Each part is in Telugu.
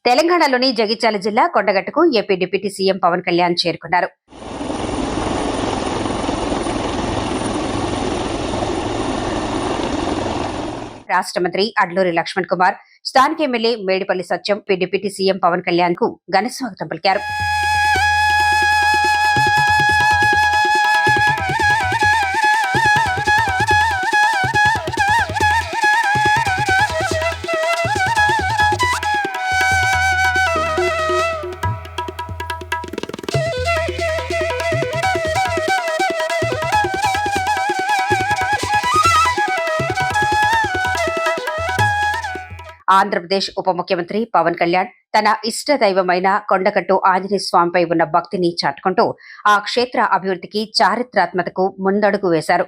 తెలంగాణలోని జగిత్యాల జిల్లా కొండగట్టుకు AP deputy CM Pawan Kalyan చేరుకున్నారు. రాష్ట్ర మంత్రి అడ్లూరి లక్ష్మణ్ కుమార్, స్థానిక MLA Medipalli Satyam deputy CM Pawan Kalyan కు ఘన స్వాగతం పలికారు. ఆంధ్రప్రదేశ్ ఉప ముఖ్యమంత్రి పవన్ కళ్యాణ్ తన ఇష్ట దైవమైన కొండగట్టు ఆంజనేయ స్వామిపై ఉన్న భక్తిని చాటుకుంటూ ఆ క్షేత్ర అభివృద్ధికి చారిత్రాత్మకతకు ముందడుగు వేశారు.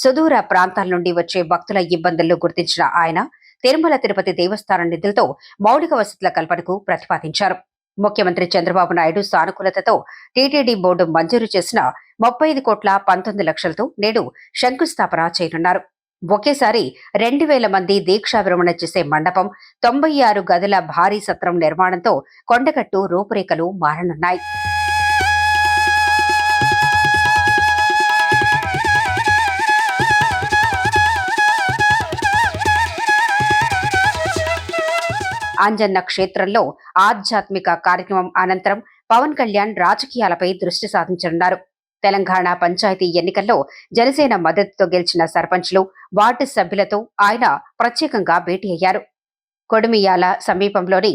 సుదూర ప్రాంతాల నుండి వచ్చే భక్తుల ఇబ్బందులను గుర్తించిన ఆయన తిరుమల తిరుపతి దేవస్థానం నిధులతో మౌలిక వసతుల కల్పనకు ప్రతిపాదించారు. ముఖ్యమంత్రి చంద్రబాబు నాయుడు సానుకూలతతో టీటీడీ బోర్డు మంజూరు చేసిన 35,19,00,000తో నేడు శంకుస్థాపన చేయనున్నారు. ఒకేసారి 2,000 మంది దీక్షా విరమణ చేసే మండపం, 96 గదుల భారీ సత్రం నిర్మాణంతో కొండగట్టు రూపురేఖలు మారనున్నాయి. అంజన్న క్షేత్రంలో ఆధ్యాత్మిక కార్యక్రమం అనంతరం పవన్ కళ్యాణ్ రాజకీయాలపై దృష్టి సాధించనున్నారు. తెలంగాణ పంచాయతీ ఎన్నికల్లో జనసేన మద్దతుతో గెలిచిన సర్పంచ్లు, వార్డు సభ్యులతో ఆయన ప్రత్యేకంగా భేటీ అయ్యారు. కొడిమియాల సమీపంలోని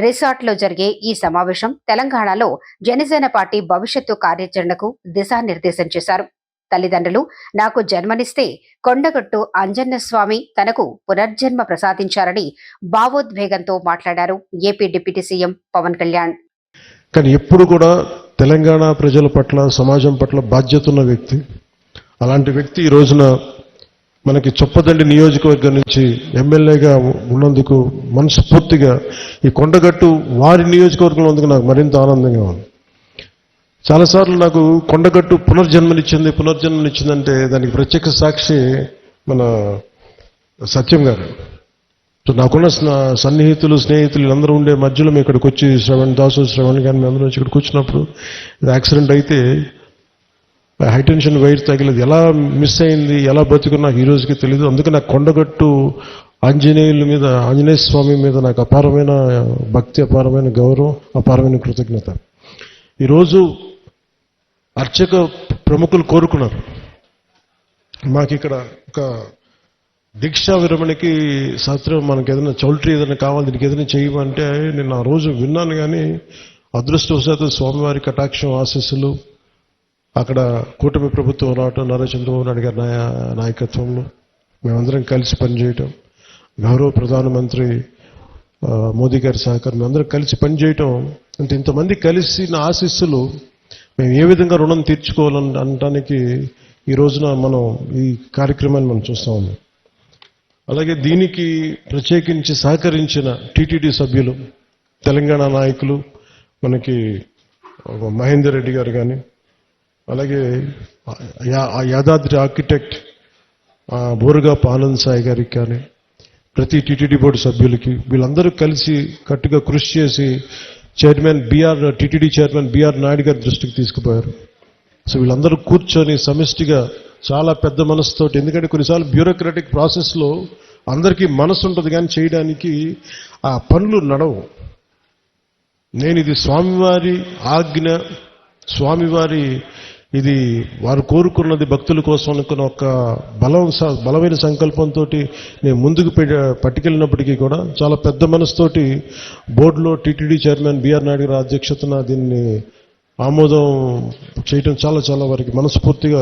రిసార్ట్లో జరిగే ఈ సమావేశం తెలంగాణలో జనసేన పార్టీ భవిష్యత్తు కార్యాచరణకు దిశానిర్దేశం చేశారు. తల్లిదండ్రులు నాకు జన్మనిస్తే కొండగట్టు అంజన్న స్వామి తనకు పునర్జన్మ ప్రసాదించారని భావోద్వేగంతో మాట్లాడారు AP deputy CM Pawan Kalyan. కానీ ఎప్పుడు కూడా తెలంగాణ ప్రజల పట్ల, సమాజం పట్ల బాధ్యత ఉన్న వ్యక్తి. అలాంటి వ్యక్తి ఈ రోజున మనకి చొప్పదండి నియోజకవర్గం నుంచి ఎమ్మెల్యేగా ఉన్నందుకు మనస్ఫూర్తిగా ఈ కొండగట్టు వారి నియోజకవర్గంలో ఉన్నందుకు నాకు మరింత ఆనందంగా ఉంది. చాలాసార్లు నాకు కొండగట్టు పునర్జన్మనిచ్చిందంటే దానికి ప్రత్యక్ష సాక్షి మన సత్యం గారు. నాకున్న సన్నిహితులు, స్నేహితులు అందరూ ఉండే మధ్యలో మేము ఇక్కడికి వచ్చి శ్రవణ్ కానీ మేము అందరూ ఇక్కడికి వచ్చినప్పుడు యాక్సిడెంట్ అయితే హైటెన్షన్ వైర్ తగిలేదు. ఎలా మిస్ అయింది, ఎలా బతుకున్నా నాకు ఈ రోజుకి తెలియదు. అందుకే నాకు కొండగట్టు ఆంజనేయ స్వామి మీద నాకు అపారమైన భక్తి, అపారమైన గౌరవం, అపారమైన కృతజ్ఞత. ఈరోజు అర్చక ప్రముఖులు కోరుకున్నారు, మాకు ఇక్కడ ఒక దీక్షా విరమణకి శాస్త్రం మనకి ఏదైనా చౌల్ట్రీ ఏదైనా కావాలి, దీనికి ఏదైనా చేయమంటే నేను ఆ రోజు విన్నాను. కానీ అదృష్టవశాత్తు స్వామివారి కటాక్షం, ఆశీస్సులు, అక్కడ కూటమి ప్రభుత్వం రావటం, నారా చంద్రబాబు నాయుడు గారి నాయకత్వంలో మేమందరం కలిసి పనిచేయటం, గౌరవ ప్రధానమంత్రి మోదీ గారి సహకారం, మేమందరం కలిసి పనిచేయటం, అంటే ఇంతమంది కలిసి నా ఆశీస్సులు మేము ఏ విధంగా రుణం తీర్చుకోవాలని అనడానికి ఈ రోజున మనం ఈ కార్యక్రమాన్ని మనం చూస్తా ఉన్నాం. అలాగే దీనికి ప్రత్యేకించి సహకరించిన టీటీడీ సభ్యులు, తెలంగాణ నాయకులు, మనకి మహేందర్ రెడ్డి గారు కానీ, అలాగే యాదాద్రి ఆర్కిటెక్ట్ బోరుగాపు ఆనంద్ సాయి గారికి కానీ, ప్రతి టీటీడీ బోర్డు సభ్యులకి, వీళ్ళందరూ కలిసి కట్టుగా కృషి చేసి టీటీడీ చైర్మన్ బిఆర్ నాయుడు గారి దృష్టికి తీసుకుపోయారు. సో వీళ్ళందరూ కూర్చొని సమిష్టిగా చాలా పెద్ద మనసుతోటి, ఎందుకంటే కొన్నిసార్లు బ్యూరోక్రాటిక్ ప్రాసెస్లో అందరికీ మనసు ఉంటుంది కానీ చేయడానికి ఆ పనులు నడవు. నేను ఇది స్వామివారి ఆజ్ఞ, స్వామివారి ఇది వారు కోరుకున్నది భక్తుల కోసం అనుకున్న ఒక బలమైన సంకల్పంతో నేను ముందుకు పట్టుకెళ్ళినప్పటికీ కూడా చాలా పెద్ద మనసుతోటి బోర్డులో టీటీడీ చైర్మన్ బిఆర్ నాయుడు గారి అధ్యక్షతన దీన్ని ఆమోదం చేయటం చాలా చాలా వారికి మనస్ఫూర్తిగా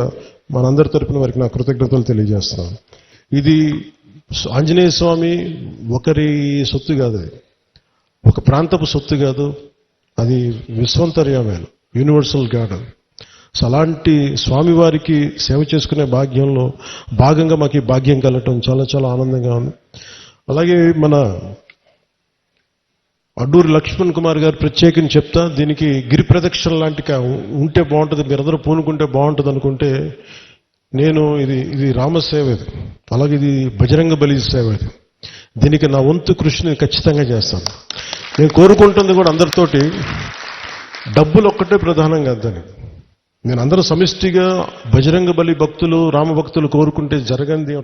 మనందరి తరపున వారికి నా కృతజ్ఞతలు తెలియజేస్తున్నాను. ఇది ఆంజనేయ స్వామి ఒకరి సొత్తు కాదు, అది ఒక ప్రాంతపు సొత్తు కాదు, అది విశ్వంతర్యామైన యూనివర్సల్ గాడ్. సో అలాంటి స్వామివారికి సేవ చేసుకునే భాగ్యంలో భాగంగా మాకు ఈ భాగ్యం కలగటం చాలా చాలా ఆనందంగా ఉంది. అలాగే మన అడ్డూరి లక్ష్మణ్ కుమార్ గారు ప్రత్యేకించి చెప్తా, దీనికి గిరి ప్రదక్షిణ లాంటి ఉంటే బాగుంటుంది, మీరందరూ పూనుకుంటే బాగుంటుంది అనుకుంటే నేను ఇది రామసేవ, ఇది అలాగే ఇది బజరంగ బలి సేవ, ఇది దీనికి నా వంతు కృషిని ఖచ్చితంగా చేస్తాను. నేను కోరుకుంటుంది కూడా అందరితోటి డబ్బులు ఒక్కటే ప్రధానం కాదని. నేను అందరూ సమిష్టిగా బజరంగ బలి భక్తులు రామ భక్తులు కోరుకుంటే జరగంది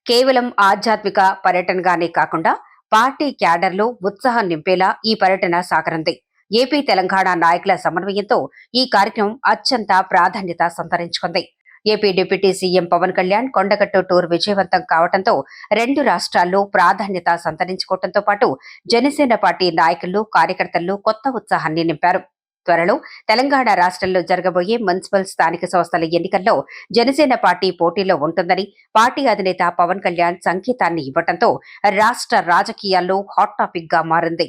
కేవలం ఆధ్యాత్మిక పర్యటనగానే కాకుండా పార్టీ క్యాడర్లో ఉత్సాహం నింపేలా ఈ పర్యటన సాగరంది. ఏపీ తెలంగాణ నాయకుల సమన్వయంతో ఈ కార్యక్రమం అత్యంత ప్రాధాన్యత సంతరించుకుంది. AP deputy CM Pawan Kalyan Kondagattu tour విజయవంతం కావడంతో రెండు రాష్ట్రాల్లో ప్రాధాన్యత సంతరించుకోవడంతో పాటు జనసేన పార్టీ నాయకులు కార్యకర్తలు కొత్త ఉత్సాహాన్ని నింపారు. త్వరలో తెలంగాణ రాష్ట్రంలో జరగబోయే మున్సిపల్ స్థానిక సంస్థల ఎన్నికల్లో జనసేన పార్టీ పోటీలో ఉంటుందని పార్టీ అధినేత పవన్ కళ్యాణ్ సంకేతాన్ని ఇవ్వడంతో రాష్ట్ర రాజకీయాల్లో హాట్ టాపిక్ గా మారింది.